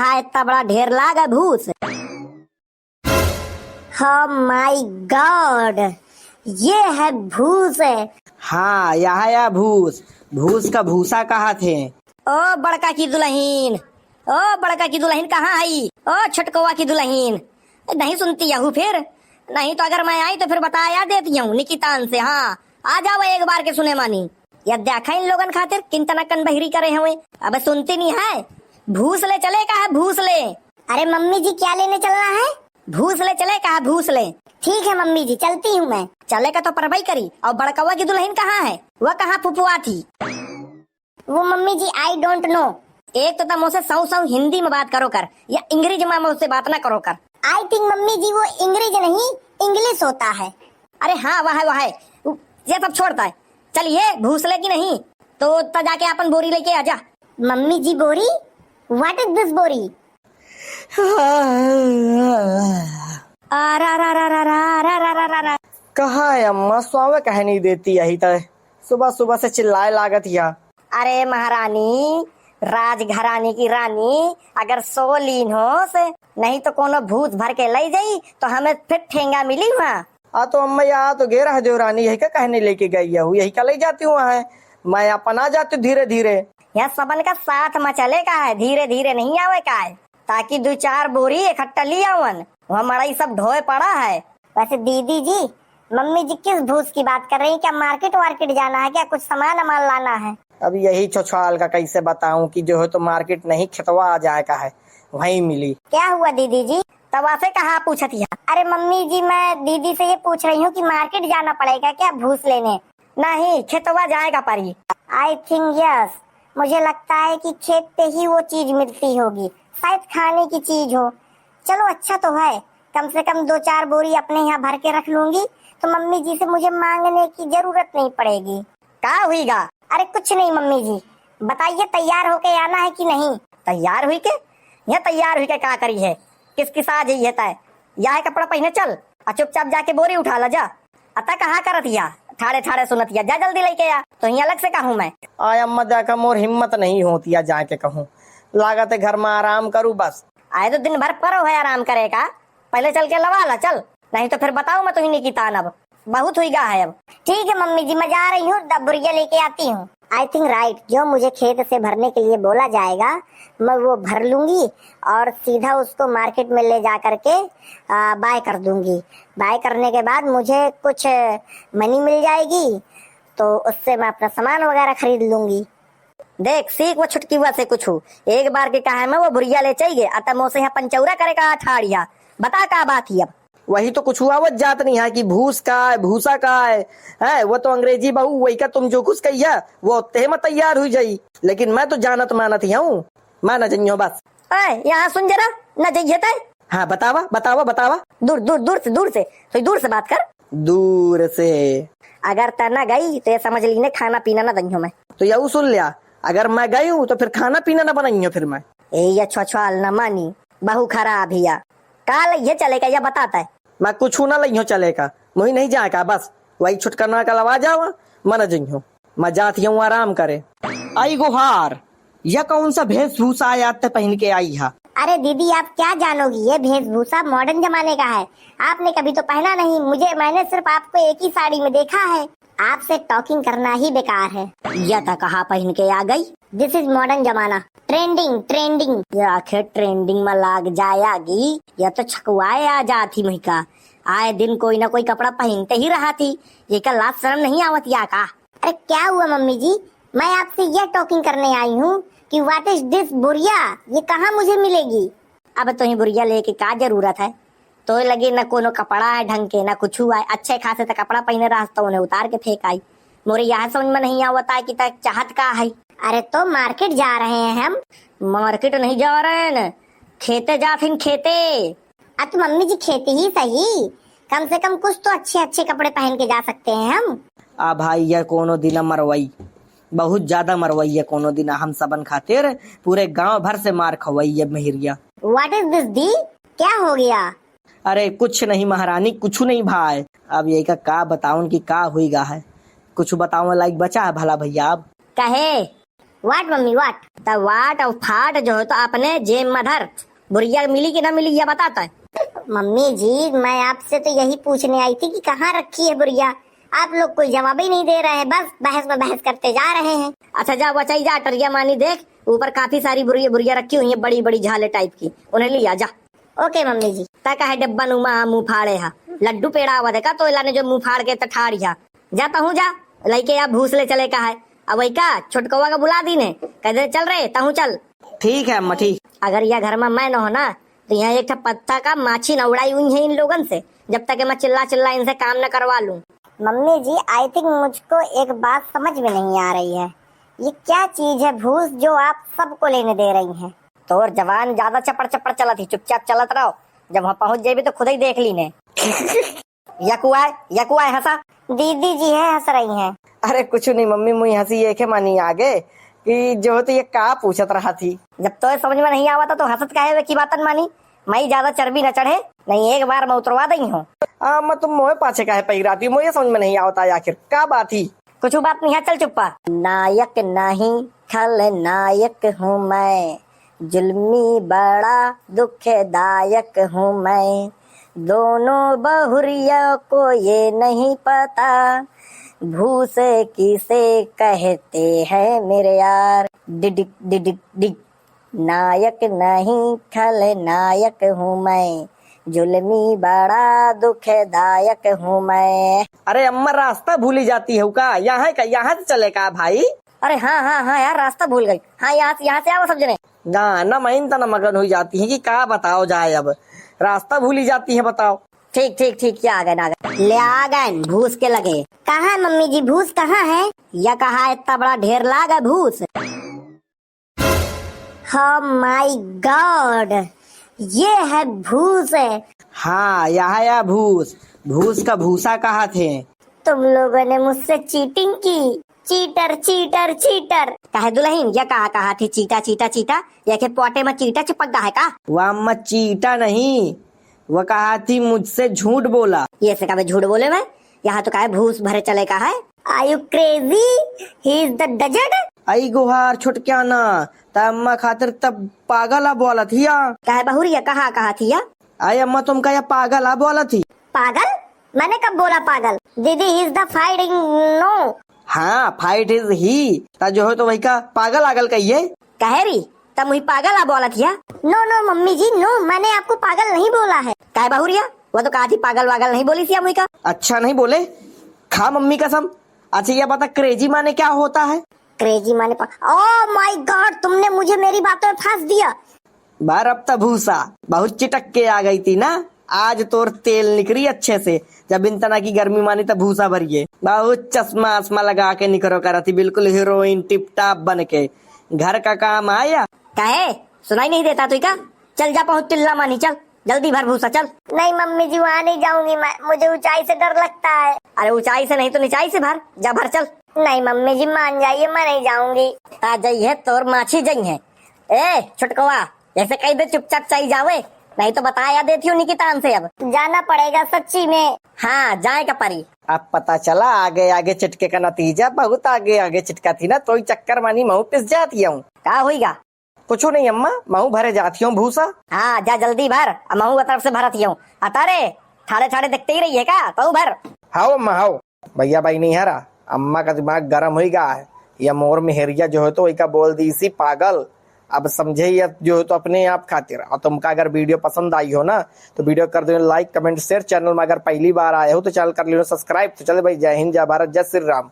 हाँ इतना बड़ा ढेर लागा भूस। Oh माय गॉड, ये है भूस है। हाँ यह भूस। भूस का भूसा कहाँ थे? ओ बड़का की दुल्हीन, ओ बड़का की दुल्हीन कहाँ आई? ओ छटकवा की दुल्हीन नहीं सुनती यहू फिर? नहीं तो अगर मैं आई तो फिर बताया देती हूँ निकितान से। हाँ आ जाओ एक बार के सुने मानी। या देखा इन लोगन खातिर किन तना कन बहिरी करे हुए। अब सुनती नहीं है। भूस ले चले कहा भूस ले। अरे मम्मी जी क्या लेने चलना है? भूस ले चले कहा भूस ले। ठीक है मम्मी जी चलती हूँ मैं। चले का तो परवाही करी। और बड़कवा की दुल्हन कहाँ है? वह कहाँ फुफुआ थी? वो mummy ji I don't know. एक तो तुम मुझसे सौ सौ हिंदी में बात करो कर या अंग्रेजी में मुझसे बात ना करो कर। आई थिंक मम्मी जी वो इंग्रेज नहीं इंग्लिश होता है। अरे हाँ वह है ये सब छोड़ता है। चलिए भूसले की नहीं तो जाके अपन बोरी लेके आ जा। मम्मी जी बोरी? व्हाट इज दिस बोरी? कहा है अम्मा? स्वावे कह नहीं देती यही तय। सुबह सुबह से चिल्लाए लागत या। अरे महारानी राजघरानी की रानी अगर सो लीन हो से नहीं तो कोनो भूत भर के ले जाई तो हमें फिर ठेंगा मिली वहाँ। तो अम्मा यहाँ तो गेरा है देवरानी, यही का कहने लेके गई हूँ, यही का ले जाती हूँ वहाँ। मैं अपना जाती हूँ धीरे धीरे। यह सबन का साथ में चले का है, धीरे धीरे नहीं आवे का है, ताकि 2-4 बोरी इकट्ठा ली आवन। वहाँ मड़ाई सब ढोए पड़ा है। वैसे दीदी जी मम्मी जी किस भूस की बात कर रही है? क्या मार्केट वार्केट जाना है? क्या कुछ सामान लाना है? अब यही छोछाल का कैसे बताऊं कि जो है तो मार्केट नहीं खेतवा आ जाए का है, वहीं मिली। क्या हुआ दीदी जी? तवा से कहा पूछती है? अरे मम्मी जी मैं दीदी से ये पूछ रही हूँ कि मार्केट जाना पड़ेगा क्या भूस लेने? नहीं खेतवा जाएगा परी। आई थिंक यस, मुझे लगता है कि खेत पे ही वो चीज मिलती होगी, शायद खाने की चीज हो। चलो अच्छा तो है, कम से कम 2-4 बोरी अपने यहाँ भर के रख लूंगी तो मम्मी जी से मुझे मांगने की जरूरत नहीं पड़ेगी। क्या हुईगा? अरे कुछ नहीं मम्मी जी, बताइए तैयार होके आना है कि नहीं? तैयार हुई के? यह तैयार हुई के क्या करी है? किसकी साज है तय? यह कपड़ा पहने चल और चुपचाप जाके बोरी उठा ला जा। अतः कहाँ करत या ठाड़े ठाड़े सुनतिया, जा जल्दी लेके आ। तो यहाँ अलग से कहूँ मैं? आय अम्मा जाकर मोर हिम्मत नहीं होती है जाके कहूँ, लागत है घर में आराम करूँ बस। आए तो दिन भर परो है आराम करेगा, पहले चल के लवा ला चल, नहीं तो फिर बताऊ मैं तुम्हें की तान। अब बहुत हुई गा है अब। ठीक है मम्मी जी मैं जा रही हूँ, डबरिया लेके आती हूँ। आई थिंक राइट, जो मुझे खेत से भरने के लिए बोला जाएगा मैं वो भर लूंगी और सीधा उसको मार्केट में ले जा करके बाय कर दूंगी। बाय करने के बाद मुझे कुछ मनी मिल जाएगी तो उससे मैं अपना सामान वगैरह खरीद लूंगी। देख सीख वो छुटकी हुआ से कुछ हो। एक बार के कहा मैं वो बुढ़िया ले चाहिए अतः मोसे यहाँ पंचौरा करेगा ठाड़िया। बता क्या बात ही अब? वही तो कुछ हुआ वो जात नहीं है कि भूस का है भूसा का है वो तो अंग्रेजी बहू वही का तुम जो कुछ कही है वो ते में तैयार हुई जाई, लेकिन मैं तो जानत मानत ही हूँ, मैं न जइयो बस। यहाँ सुन जरा, न जाइए तय। हाँ बतावा बतावा बतावा। दूर दूर दूर से बात कर। दूर से अगर त न गई तो ये समझ ली ने खाना पीना न दइयो मैं। तो यू सुन लिया, अगर मैं गई हूँ तो फिर खाना पीना न बनाइयो फिर मैं। ये छछवाल न मानी, बहु खराब हिया। काल ये चलेगा या बताता है? मैं कुछ न लियो चलेगा, मुही नहीं जाएगा बस वही छुटकरना का लवा जावा मन जइयो। मैं जाती हूँ आराम करे। आई गुहार, यह कौन सा वेशभूषा आया पहन के आई है? अरे दीदी आप क्या जानोगी, ये वेशभूषा मॉडर्न जमाने का है, आपने कभी तो पहना नहीं। मैंने सिर्फ आपको एक ही साड़ी में देखा है। आपसे टॉकिंग करना ही बेकार है। यह तो कहा पहन के आ गई। दिस इज मॉडर्न जमाना, ट्रेंडिंग ट्रेंडिंग। ये आखिर ट्रेंडिंग में लाग जाएगी या तो छकवाए आ जाती महिका। आए दिन कोई ना कोई कपड़ा पहनते ही रहा थी, ये का लाज शर्म नहीं आवत या का? अरे क्या हुआ मम्मी जी, मैं आपसे यह टॉकिंग करने आई हूँ कि व्हाट इज दिस बुढ़िया, ये कहाँ मुझे मिलेगी? अब तुम्हें बुढ़िया लेके का जरूरत है? तो लगे न कोनो कपड़ा है ढंग के न कुछ हुआ है, अच्छे खासे तो कपड़ा पहने रहा तो उन्हें उतार के फेंक आई। मोरे यहाँ समझ में नहीं आवता है कि तक चाहत का है। अरे तो मार्केट जा रहे हैं हम। मार्केट नहीं जा रहे हैं न, खेते जाते खेते। तो मम्मी जी खेती ही सही, कम से कम कुछ तो अच्छे अच्छे कपड़े पहन के जा सकते हैं हम। भाई यह कोनो दिन मरवई, बहुत ज्यादा मरवई है कोनो दिन हम सबन खातिर, पूरे गांव भर से मार खवई है महिरिया। व्हाट इज दिस दी, क्या हो गया? अरे कुछ नहीं महारानी, कुछ नहीं भाई। अब यही का बताऊं कि का हुई गा है, कुछ बताओ लाइक बचा है भला भैया। अब कहे वाट मम्मी वाट। तो वाट और फाट जो है तो अपने जेब में धर, बुढ़िया मिली कि ना मिली ये बताता है। मम्मी जी मैं आपसे तो यही पूछने आई थी कि कहाँ रखी है बुढ़िया, आप लोग कोई जवाब ही नहीं दे रहे हैं, बस बहस में बहस करते जा रहे हैं। अच्छा जा बचाई जा, टरिया मानी देख, ऊपर काफी सारी बुढ़िया बुढ़िया रखी हुई है, बड़ी बड़ी झाले टाइप की, उन्हें लिया जा। ओके मम्मी जी। तक है डब्बा नुमा मुंह फाड़े हा, लड्डू पेड़ा हुआ देखा तो इला ने जो मुंह फाड़ के तठाड़िया। जाता हूँ जा, लइके आप भूसले चले का है। अब वही का छोटकवा का बुला दी ने, कहते चल रहे तहू चल। ठीक है अम्मा ठीक। अगर यह घर में मैं न हो ना तो यहाँ एक पत्ता का माछी न उड़ाई हुई है इन लोगन से, जब तक मैं चिल्ला चिल्ला इनसे काम न करवा लूं। मम्मी जी आई थिंक मुझको एक बात समझ में नहीं आ रही है, ये क्या चीज है भूस जो आप सबको लेने दे रही हैं? तो और जवान ज्यादा चपड़ चपड़ चलत ही, चुपचाप चलत रहो, जब वहाँ पहुँच जाए तो खुद ही देख ली ने। यकुआ हंसा। दीदी जी है हंस रही हैं। अरे कुछ नहीं मम्मी, मुझे हंसी एक है मानी आगे कि जो तो ये का पूछत रहा थी। जब तो समझ में नहीं आवा था तो हंसत काहे की बातन मानी, मैं ज्यादा चर्बी न चढ़े, नहीं एक बार मैं उतरवा दई हूँ। मैं तुम मोहे पाछे काहे पैराती, मुझे समझ में नहीं आता आखिर का बात थी। कुछ बात नहीं है, चल चुप्पा। नायक नहीं खलनायक हूँ मैं, जुल्मी बड़ा दुखदायक हूँ मैं, दोनों बहुरिया को ये नहीं पता, भूस किसे कहते हैं मेरे यार। डिडिक डिडिक डिक, नायक नहीं खलनायक हूँ मैं, जुल्मी बड़ा दुखदायक हूँ मैं। अरे अम्मा रास्ता भूली जाती है का, यहाँ से चले का भाई? अरे हाँ यार रास्ता भूल गई। हाँ यहाँ से आओ सब जने। ना मैं तना मगन हो जाती है कि का बताओ जाए, अब रास्ता भूली जाती है बताओ। ठीक क्या आ गए ले आ गए भूस के लगे। कहाँ है मम्मी जी भूस कहाँ है? या कहा इतना बड़ा ढेर लागा भूस। Oh my God, ये है भूस है। हाँ यह भूस का भूसा कहा थे। तुम लोगों ने मुझसे चीटिंग की, चीटर चीटर चीटर। कहे दुल्हन या कहा थी चीटा या के पोटे में चीटा चिपक गया है का? वह अम्मा चीटा नहीं, वह कहा थी मुझसे झूठ बोला। ये से कहा झूठ बोले मैं, यहाँ तो कहा भूस भरे चले का है। Are you crazy? He is the desert. आई गुहार छुटक्या ना, तब अम्मा खातिर तब पागल आ बोला थी या। कहे बहुरिया कहा थी या? आई अम्मा तुम का या पागल आ बोला थी। पागल? मैंने कब बोला पागल? दीदी he is the fighting no. हाँ फाइट इज ही, ता जो है तो वही का पागल आगल कहिए। कहे रही तब मुझे पागल आ बोला थी या? नो मम्मी जी नो, मैंने आपको पागल नहीं बोला है। कहे बहुरिया वो तो कहा थी पागल वागल नहीं बोली थी मुझे का। अच्छा नहीं बोले, खा मम्मी कसम। अच्छा ये बता क्रेजी माने क्या होता है? क्रेजी माने ओह माय गॉड, तुमने मुझे मेरी बातों में फंस दिया। बार अब तक भूसा बहुत चिटक के आ गई थी ना, आज तोर तेल निकली अच्छे से। जब इन तना की गर्मी मानी तब भूसा भरिए, बहुत चश्मा आसमा लगा के निकरो करा थी, बिल्कुल हीरोइन टिप टाप बन के। घर का काम आया। कहे सुनाई नहीं देता तू का? चल जा पहुँच टिल्ला मानी, चल जल्दी भर भूसा चल। नहीं मम्मी जी वहाँ नहीं जाऊंगी मैं, मुझे ऊंचाई से डर लगता है। अरे ऊंचाई से नहीं तो निचाई से भर, जा भर चल। नहीं मम्मी जी मान जाइए, मैं नहीं जाऊंगी। आ जाई है तोर माछी जई है। ए छुटकवा ऐसे कही दे चुपचाप चाहिए जावे, नहीं तो बताया देती हूँ निकितान से। अब जाना पड़ेगा सच्ची में। हाँ जाए का परी। अब पता चला आगे चिटके का नतीजा बहुत आगे चिटका थी ना, तो ही चक्कर मानी महू पिस जाती हूँ। का होईगा? कुछ नहीं अम्मा, महू भरे जाती हूँ भूसा। हाँ जा जल्दी भर, महू तरफ से भरती हूँ। अतारे ठाड़े देखते ही रही है का, तो भर। हाओ अम्मा हाओ, भैया भाई नहीं हरा, अम्मा का दिमाग गर्म हो गया है। या मोर मेहरिया जो है तो वही का बोल दी इसी पागल। अब समझे या जो है तो अपने आप खातिर। और तुमका अगर वीडियो पसंद आई हो ना तो वीडियो कर दो लाइक कमेंट शेयर। चैनल में अगर पहली बार आए हो तो चैनल कर लो सब्सक्राइब। तो चले भाई, जय हिंद जय भारत जय श्री राम।